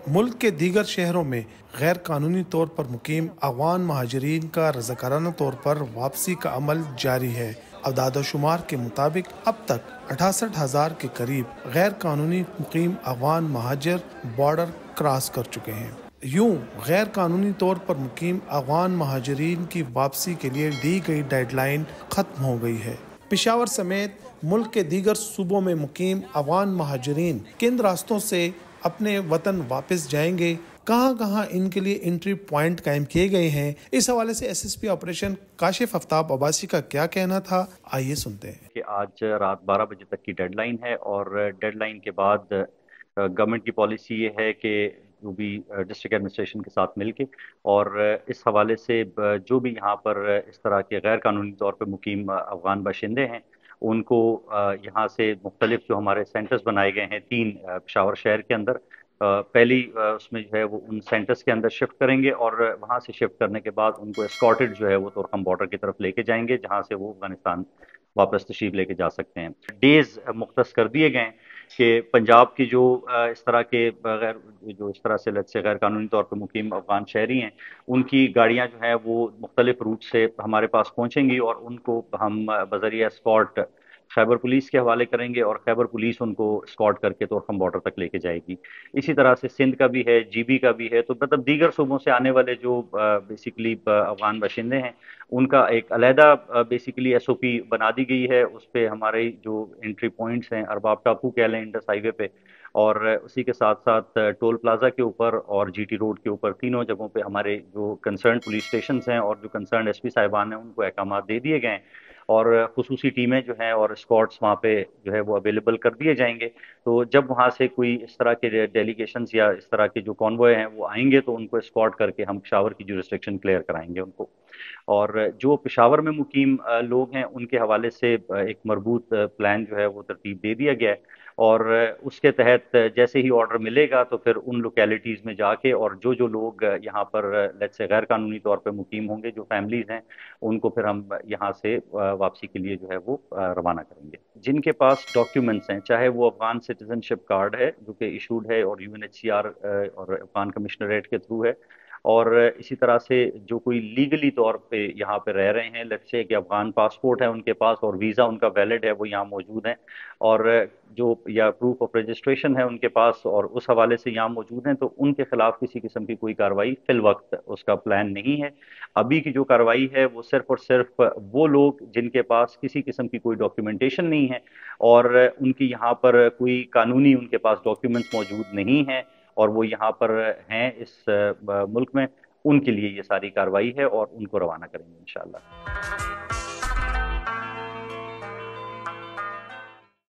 ملک کے دیگر شہروں میں غیر قانونی طور پر مقیم افغان مہاجرین کا رضاکارانہ طور پر واپسی کا عمل جاری ہے۔ اعداد و شمار کے مطابق اب تک 68,000 کے قریب غیر قانونی مقیم افغان مہاجر بارڈر کراس کر چکے ہیں۔ یوں غیر قانونی طور پر مقیم افغان مہاجرین کی واپسی کے لیے دی گئی ڈیڈ لائن ختم ہو گئی ہے۔ پشاور سمیت ملک کے دیگر صوبوں میں مقیم افغان مہاجرین کن راستوں سے اپنے وطن واپس جائیں گے، کہاں کہاں ان کے لیے انٹری پوائنٹ قائم کیے گئے ہیں، اس حوالے سے S S P operation Kashif Aftab Abbasi کا کیا کہنا تھا، آئیے سنتے ہیں۔ کہ آج رات 12 بجے تک کی ڈیڈ لائن ہے، اور ڈیڈ لائن کے بعد گورنمنٹ کی پالیسی یہ ہے کہ جو بھی ڈسٹرکٹ ایڈمنسٹریشن کے ساتھ مل کے اور اس حوالے سے جو بھی یہاں پر اس طرح کے غیر قانونی طور پہ مقیم افغان باشندے ہیں، ان کو یہاں سے مختلف جو ہمارے سینٹرز بنائے گئے ہیں 3 پشاور شہر کے اندر، پہلی اس میں جو ہے وہ ان سینٹرز کے اندر شفٹ کریں گے، اور وہاں سے شفٹ کرنے کے بعد ان کو اسکارٹڈ جو ہے وہ تورخم بارڈر کی طرف لے کے جائیں گے، جہاں سے وہ افغانستان واپس تشریف لے کے جا سکتے ہیں۔ ڈیز مختص کر دیے گئے کہ پنجاب کی جو اس طرح کے اس طرح سے غیر قانونی طور پہ مقیم افغان شہری ہیں، ان کی گاڑیاں جو ہیں وہ مختلف روٹ سے ہمارے پاس پہنچیں گی، اور ان کو ہم بذریعہ اسکارٹ خیبر پولیس کے حوالے کریں گے، اور خیبر پولیس ان کو اسکارٹ کر کے تورخم بارڈر تک لے کے جائے گی۔ اسی طرح سے سندھ کا بھی ہے، جی بی کا بھی ہے، تو مطلب دیگر صوبوں سے آنے والے جو بیسیکلی افغان باشندے ہیں، ان کا ایک علیحدہ بیسیکلی ایس او پی بنا دی گئی ہے۔ اس پہ ہمارے جو انٹری پوائنٹس ہیں، ارباب ٹاپو کہہ لیں، انڈس ہائی وے پہ، اور اسی کے ساتھ ساتھ ٹول پلازا کے اوپر اور جی ٹی روڈ کے اوپر، تینوں جگہوں پہ ہمارے جو کنسرن پولیس اسٹیشنز ہیں اور جو کنسرن ایس پی صاحبان ہیں، ان کو احکامات دے دیے گئے ہیں، اور خصوصی ٹیمیں جو ہیں اور اسکواڈس وہاں پہ جو ہے وہ اویلیبل کر دیے جائیں گے۔ تو جب وہاں سے کوئی اس طرح کے ڈیلیگیشنز یا اس طرح کے جو کانوائے ہیں وہ آئیں گے، تو ان کو اسکارٹ کر کے ہم پشاور کی جورسڈکشن کلیئر کرائیں گے ان کو۔ اور جو پشاور میں مقیم لوگ ہیں، ان کے حوالے سے ایک مربوط پلان جو ہے وہ ترتیب دے دیا گیا ہے، اور اس کے تحت جیسے ہی آرڈر ملے گا تو پھر ان لوکیلٹیز میں جا کے، اور جو لوگ یہاں پر لیٹس سے غیر قانونی طور پہ مقیم ہوں گے، جو فیملیز ہیں، ان کو پھر ہم یہاں سے واپسی کے لیے جو ہے وہ روانہ کریں گے۔ جن کے پاس ڈاکیومنٹس ہیں، چاہے وہ افغان سٹیزن شپ کارڈ ہے جو کہ ایشوڈ ہے اور U N H C R اور افغان کمشنریٹ کے تھرو ہے، اور اسی طرح سے جو کوئی لیگلی طور پہ یہاں پہ رہ رہے ہیں، لیٹس سے کہ افغان پاسپورٹ ہے ان کے پاس اور ویزا ان کا ویلڈ ہے، وہ یہاں موجود ہیں، اور جو یا پروف آف رجسٹریشن ہے ان کے پاس اور اس حوالے سے یہاں موجود ہیں، تو ان کے خلاف کسی قسم کی کوئی کارروائی فی الوقت اس کا پلان نہیں ہے۔ ابھی کی جو کارروائی ہے وہ صرف اور صرف وہ لوگ جن کے پاس کسی قسم کی کوئی ڈاکیومنٹیشن نہیں ہے، اور ان کی یہاں پر کوئی قانونی ان کے پاس ڈاکیومنٹس موجود نہیں ہیں، اور وہ یہاں پر ہیں اس ملک میں، ان کے لیے یہ ساری کارروائی ہے، اور ان کو روانہ کریں گے انشاءاللہ۔